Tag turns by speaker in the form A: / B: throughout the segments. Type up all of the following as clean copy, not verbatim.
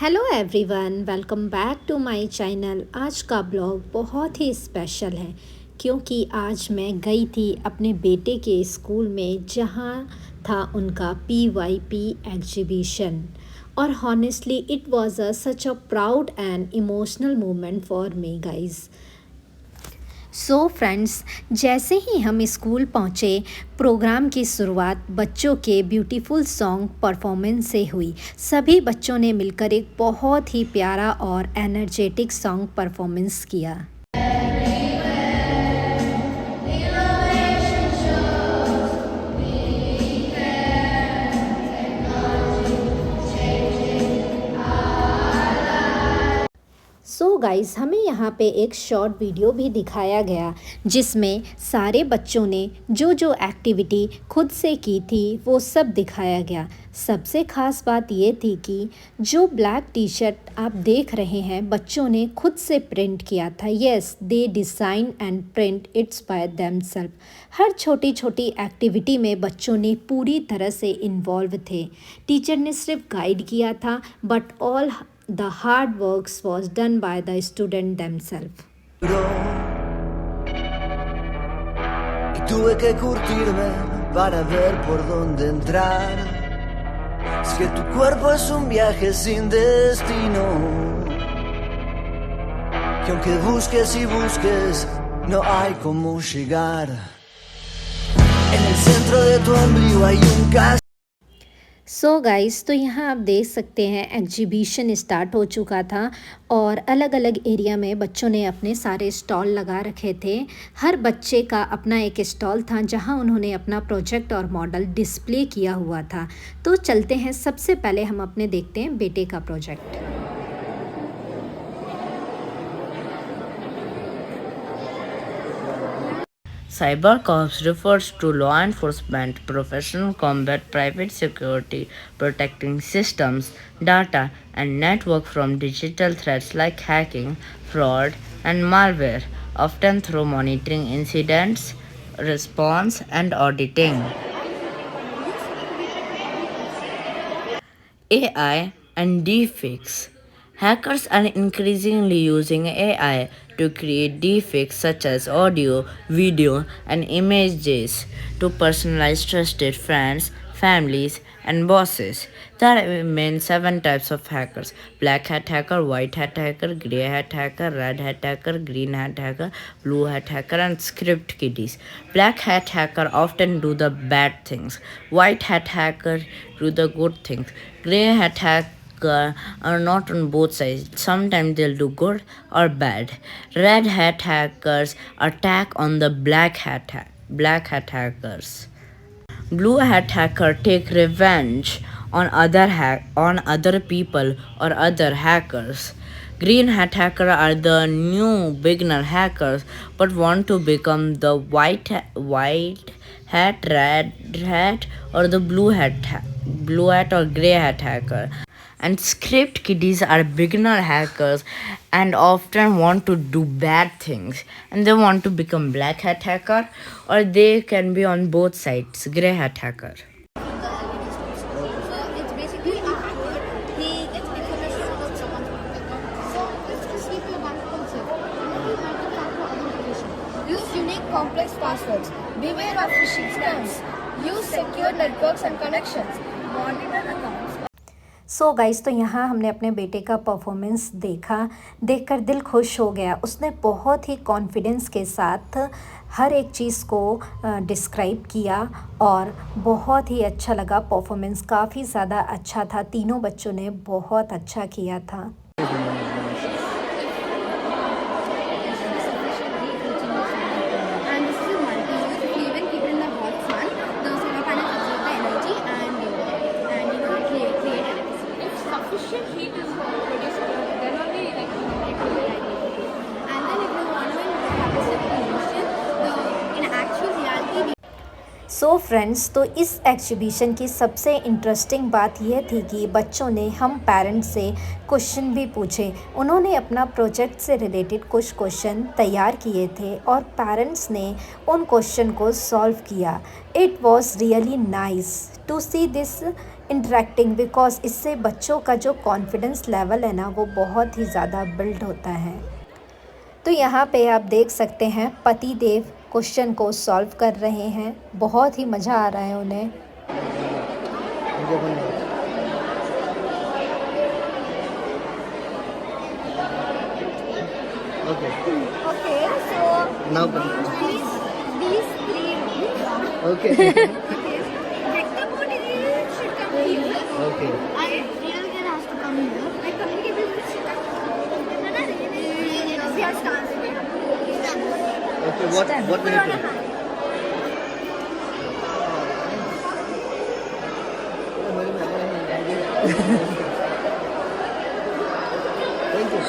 A: Hello everyone, welcome back to my channel. आज का blog बहुत ही स्पेशल है क्योंकि आज मैं गई थी अपने बेटे के स्कूल में जहाँ था उनका PYP एग्जीबिशन। और honestly it was such a proud and emotional moment for me guys. So friends, जैसे ही हम स्कूल पहुँचे, प्रोग्राम की शुरुआत बच्चों के ब्यूटीफुल सॉन्ग परफॉर्मेंस से हुई। सभी बच्चों ने मिलकर एक बहुत ही प्यारा और एनर्जेटिक सॉन्ग परफॉर्मेंस किया। सो गाइस, हमें यहाँ पे एक शॉर्ट वीडियो भी दिखाया गया जिसमें सारे बच्चों ने जो जो एक्टिविटी खुद से की थी वो सब दिखाया गया। सबसे ख़ास बात ये थी कि जो ब्लैक टी शर्ट आप देख रहे हैं बच्चों ने खुद से प्रिंट किया था। Yes, they design and print it's by themselves. हर छोटी छोटी एक्टिविटी में बच्चों ने पूरी तरह से इन्वॉल्व थे। टीचर ने सिर्फ गाइड किया था, but all the hard works was done by the student themselves.
B: Y tuve que curtirme para ver por dónde entrar. Es que tu cuerpo es un viaje sin destino. Que aunque busques y busques, no hay cómo llegar. En el centro de tu ombligo hay un castillo.
A: So guys, तो यहाँ आप देख सकते हैं exhibition start हो चुका था और अलग अलग एरिया में बच्चों ने अपने सारे स्टॉल लगा रखे थे। हर बच्चे का अपना एक स्टॉल था जहाँ उन्होंने अपना प्रोजेक्ट और मॉडल डिस्प्ले किया हुआ था। तो चलते हैं, सबसे पहले हम अपने देखते हैं बेटे का project.
C: Cybercops refers to law enforcement, professional combat, private security, protecting systems, data, and network from digital threats like hacking, fraud, and malware, often through monitoring incidents, response, and auditing. AI and deepfakes. Hackers are increasingly using AI to create deepfakes such as audio, video, and images to personalize trusted friends, families, and bosses. There are main 7 types of hackers: black hat hacker, white hat hacker, grey hat hacker, red hat hacker, green hat hacker, blue hat hacker, and script kiddies. Black hat hacker often do the bad things. White hat hacker do the good things. Grey hat hacker are not on both sides. Sometimes they'll do good or bad. Red hat hackers attack on the black hat hackers. Blue hat hacker take revenge on other people or other hackers. Green hat hacker are the new beginner hackers but want to become the white hat, red hat, or the blue hat or grey hat hacker. And script kiddies are beginner hackers and often want to do bad things, and they want to become black hat hacker, or they can be on both sides, grey hat hacker.
D: So it's basically a code. He gets information about someone's contact. So let's just give you a bank concept. Multi-factor authentication. Use unique complex passwords. Beware of phishing scams. Use secure networks and connections. Monitor accounts.
A: So guys, तो यहाँ हमने अपने बेटे का performance देखकर दिल खुश हो गया। उसने बहुत ही कॉन्फिडेंस के साथ हर एक चीज़ को डिस्क्राइब किया और बहुत ही अच्छा लगा। परफॉर्मेंस काफ़ी ज़्यादा अच्छा था। तीनों बच्चों ने बहुत अच्छा किया था।
D: And this is a multi-use. If you even keep it in the hot sun, the solar panels absorb the energy and create electricity.
E: If sufficient heat is produced, then only like it will be ideal.
D: And then if you want to have a simulation, in actual reality.
A: So friends, तो इस exhibition की सबसे interesting बात यह थी कि बच्चों ने हम पेरेंट्स से क्वेश्चन भी पूछे। उन्होंने अपना प्रोजेक्ट से रिलेटेड कुछ क्वेश्चन तैयार किए थे और पेरेंट्स ने उन क्वेश्चन को सॉल्व किया। It was really nice to see this interacting, because इससे बच्चों का जो कॉन्फिडेंस लेवल है ना वो बहुत ही ज़्यादा बिल्ड होता है। तो यहाँ पे आप देख सकते हैं पति देव क्वेश्चन को सॉल्व कर रहे हैं, बहुत ही मज़ा आ रहा है उन्हें।
B: Okay.
D: Okay, so
B: Now.
D: these three rooms.
B: Okay.
D: Vector mode should come here.
B: Okay.
D: And real gear has to come here. Like communicable should come here. We have stance.
B: Okay. What we need to do? Thank you.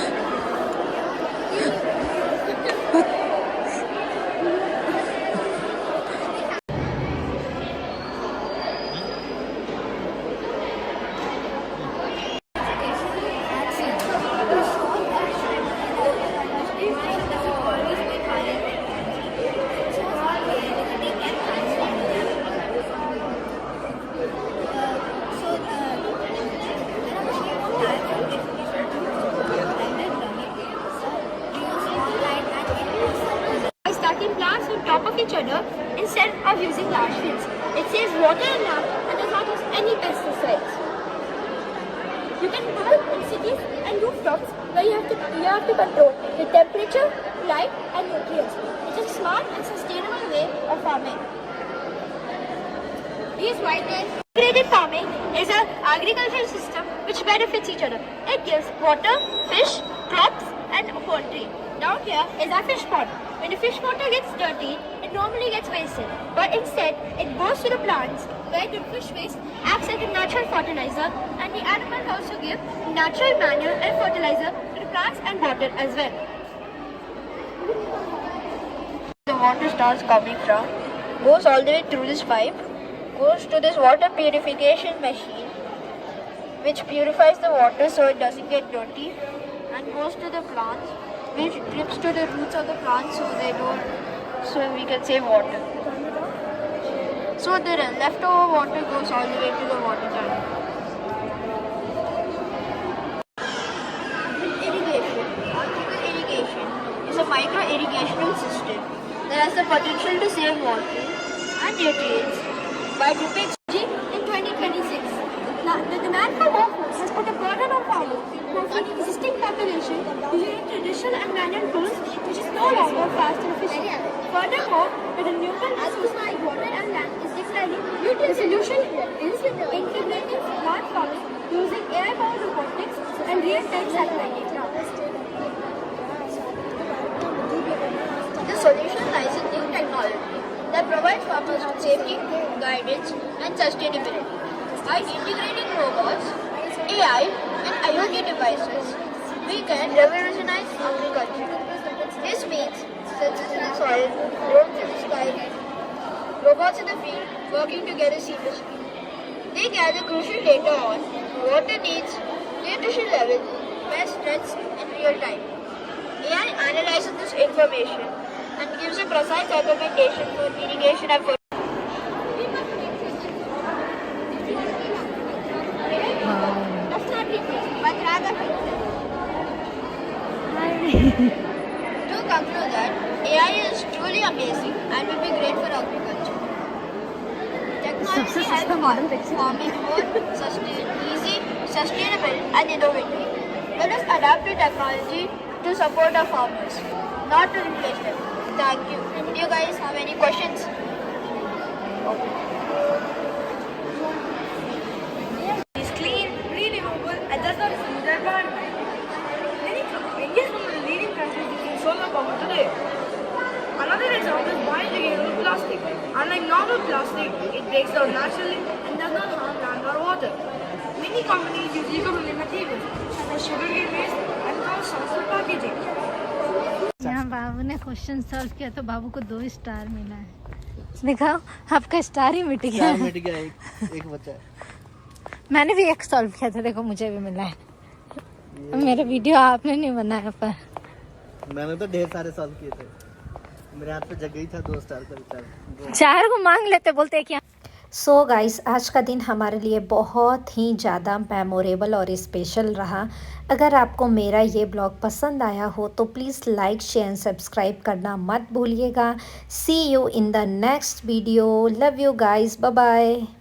D: By stacking plants on top of each other instead of using large fields. It saves water and land and does not use any pesticides. You can have in cities and rooftops where you have to control the temperature, light and nutrients. It is a smart and sustainable way of farming. These integrated farming is an agricultural system which benefits each other. It gives water, fish, crops and poultry. Down here is our fish pond. When the fish water gets dirty, it normally gets wasted. But instead, it goes to the plants where the fish waste acts as a natural fertilizer and the animals also give natural manure and fertilizer to the plants and water as well. The water starts coming from, goes all the way through this pipe, goes to this water purification machine which purifies the water so it doesn't get dirty, and goes to the plants which drips to the roots of the plants so we can save water. So the leftover water goes all the way to the water tank. Irrigation. Artificial irrigation is a micro irrigational system that has the potential to save water and nutrients by dripping in 2026. Now, the demand for more food has put a burden on farmers who feed existing population using traditional and manual tools which is no longer fast and efficient. Furthermore, the renewable resource like water and land is declining. The solution is integrating smart farming using AI-powered robotics and real-time satellite data. The solution lies in new technology that provides farmers with safety, guidance, and sustainability. By integrating robots, AI, and IoT devices, we can revolutionize agriculture. This means sensors in the soil, drones in the sky, robots in the field working together seamlessly. They gather crucial data on water needs, nutrition levels, pest threats in real time. AI analyzes this information and gives a precise recommendation for irrigation efforts. That's not repeat, but rather to conclude that AI is truly amazing and will be great for agriculture. Technology helps farming more easy, sustainable and innovative. Let us adapt to technology to support our farmers, not to replace them. Thank you. Do you guys have any questions?
F: It's clean, renewable, and does not pollute the environment. India is one of the leading countries using solar power today. Another example is biodegradable plastic. Unlike normal plastic, it breaks down naturally and does not harm land or water. Many companies use eco-friendly materials such as sugarcane waste and sustainable packaging.
A: यहाँ बाबू ने question solve किया तो बाबू को 2 star मिला है। दिखाओ, आपका star ही मिट गया।
B: मिट गया, एक बचा है।
A: मैंने भी एक सॉल्व किया था, देखो मुझे भी मिला है। मेरा वीडियो आपने नहीं बनाया पर
B: मैंने तो ढेर सारे सॉल्व किए थे। मेरे हाथ पे जगह ही था 2 स्टार का विचार।
A: 4 को मांग लेते, बोलते कि सो गाइस, आज का दिन हमारे लिए बहुत ही ज़्यादा मेमोरेबल और स्पेशल रहा। अगर आपको मेरा ये ब्लॉग पसंद आया हो तो please like share and subscribe करना मत भूलिएगा। See you in the next video. Love you guys, bye bye.